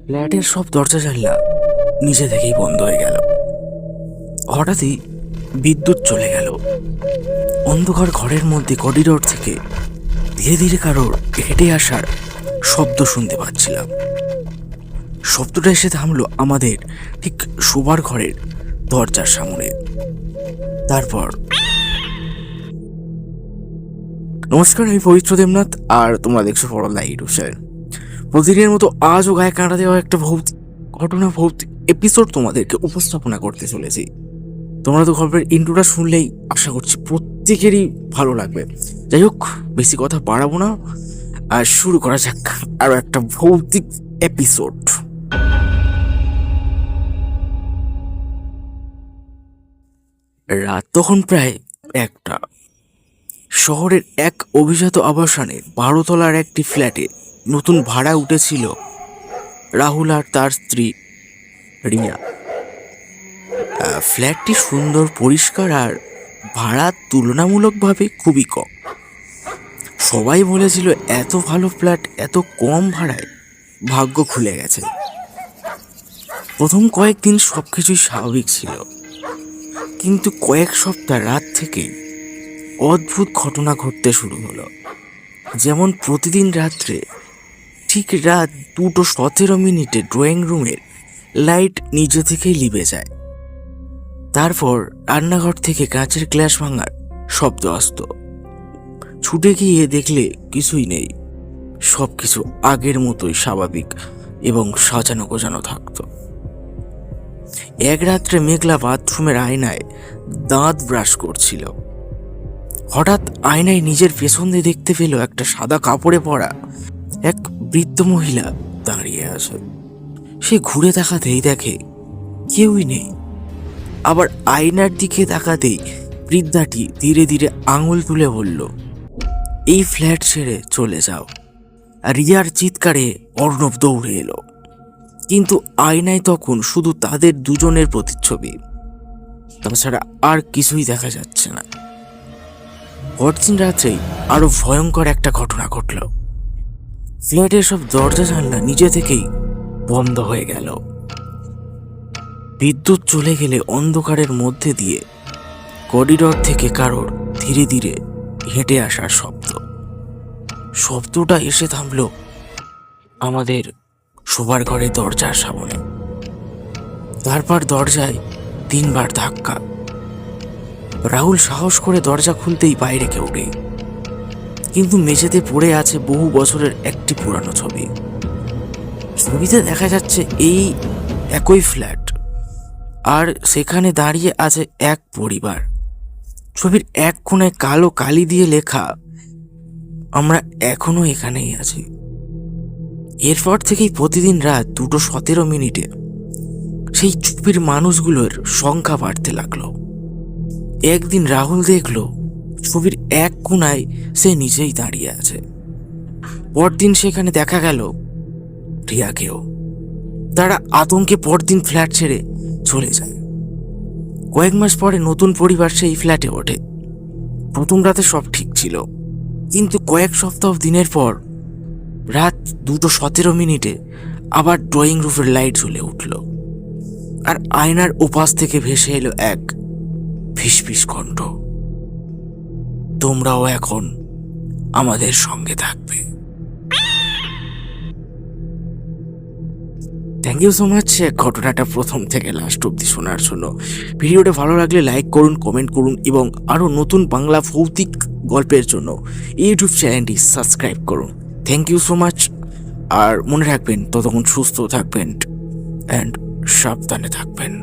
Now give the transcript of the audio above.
ফ্ল্যাটের সব দরজা জানলা নিজে থেকেই বন্ধ হয়ে গেল। হঠাৎই বিদ্যুৎ চলে গেল। অন্ধকার ঘরের মধ্যে করিডোর থেকে ধীরে ধীরে কারোর হেঁটে আসার শব্দ শুনতে পাচ্ছিলাম। শব্দটা এসে থামলো আমাদের ঠিক শোবার ঘরের দরজার সামনে। তারপর নমস্কার, আমি পবিত্র দেবনাথ, আর তোমরা দেখছো পরলা ইউটিউব চ্যানেল। প্রতিদিনের মতো আজও গায়ে কাঁটা দেওয়া একটা ভৌতিক ঘটনা, ভৌতিক এপিসোড তোমাদেরকে উপস্থাপনা করতে চলেছি। তোমরা তো গল্পের ইন্ট্রোটা শুনলেই আশা করছি প্রত্যেকেরই ভালো লাগবে। যাই হোক, বেশি কথা বাড়াবো না, আর শুরু করা যাক আরো একটা ভৌতিক এপিসোড। রাত তখন প্রায় 1টা। শহরের এক অভিজাত আবাসনে 12 তলার একটি ফ্ল্যাটে নতুন ভাড়া উঠেছিল রাহুল আর তার স্ত্রী রিয়া। ফ্ল্যাটটি সুন্দর, পরিষ্কার, আর ভাড়া তুলনামূলকভাবে খুবই কম। সবাই বলেছিল এত ভালো ফ্ল্যাট এত কম ভাড়ায় ভাগ্য খুলে গেছে। প্রথম কয়েকদিন সবকিছুই স্বাভাবিক ছিল, কিন্তু কয়েক সপ্তাহ রাত থেকে অদ্ভুত ঘটনা ঘটতে শুরু হলো। যেমন প্রতিদিন রাত্রে ঠিক রাত 2:17 ড্রয়িং রুমের লাইট নিজে থেকেই লিভে যায়। তারপর রান্নাঘর থেকে কাঁচের গ্লাস ভাঙার শব্দ আসতো। ছুটে গিয়ে দেখলে কিছুই নেই, সবকিছু আগের মতোই স্বাভাবিক এবং সাজানো গোছানো থাকতো। এক রাত্রে মেঘলা বাথরুমের আয়নায় দাঁত ব্রাশ করছিল। হঠাৎ আয়নায় নিজের পেছন দিয়ে দেখতে পেল একটা সাদা কাপড়ে পরা এক বৃদ্ধ মহিলা দাঁড়িয়ে আছে। সে ঘুরে তাকাতেই দেখে কেউই নেই। আবার আয়নার দিকে তাকাতেই বৃদ্ধাটি ধীরে ধীরে আঙুল তুলে বলল, এই ফ্ল্যাট ছেড়ে চলে যাও। আর রিয়ার চিৎকারে অর্ণব দৌড়ে এলো, কিন্তু আয়নায় তখন শুধু তাদের দুজনের প্রতিচ্ছবি, তাছাড়া আর কিছুই দেখা যাচ্ছে না। পরদিন রাত্রেই আরো ভয়ঙ্কর একটা ঘটনা ঘটল। ফ্ল্যাটের সব দরজা জানলা নিজে থেকেই বন্ধ হয়ে গেল। বিদ্যুৎ চলে গেলে অন্ধকারের মধ্যে দিয়ে করিডোর থেকে কারোর ধীরে ধীরে হেঁটে আসার শব্দটা এসে থামলো আমাদের শোবার ঘরের দরজার সামনে। তারপর দরজায় 3বার ধাক্কা। রাহুল সাহস করে দরজা খুলতেই বাইরে কেউ নেই, কিন্তু মেঝেতে পড়ে আছে বহু বছরের একটি পুরানো ছবি। ছবিতে দেখা যাচ্ছে এই একই ফ্ল্যাট, আর সেখানে দাঁড়িয়ে আছে এক পরিবার। ছবির এক কোণায় কালো কালি দিয়ে লেখা, আমরা এখনো এখানেই আছি। এরপর থেকেই প্রতিদিন রাত 2:17 সেই ছবির মানুষগুলোর সংখ্যা বাড়তে লাগলো। একদিন রাহুল দেখলো ছবির এক কোণায় সে নিজেই দাঁড়িয়ে আছে। পরদিন সেখানে দেখা গেল রিয়াকেও। তারা আতঙ্কে পরদিন ফ্ল্যাট ছেড়ে চলে যায়। কয়েক মাস পরে নতুন পরিবার সেই ফ্ল্যাটে ওঠে। প্রথম রাতে সব ঠিক ছিল, কিন্তু কয়েক সপ্তাহ দিনের পর রাত 2:17 আবার ড্রয়িং রুমের লাইট জ্বলে উঠল, আর আয়নার ওপাশ থেকে ভেসে এলো এক ফিসফিস কণ্ঠ, তোমরাও এখন আমাদের সঙ্গে থাকবে। থ্যাংক ইউ সো মাচ ঘটনাটা প্রথম থেকে লাস্ট অব্দি শোনার জন্য। ভিডিওটা ভালো লাগলে লাইক করুন, কমেন্ট করুন, এবং আরও নতুন বাংলা ভৌতিক গল্পের জন্য ইউটিউব চ্যানেলটি সাবস্ক্রাইব করুন। Thank you so much. আর মনে রাখবেন, ততক্ষণ সুস্থ থাকবেন অ্যান্ড সাবধানে থাকবেন।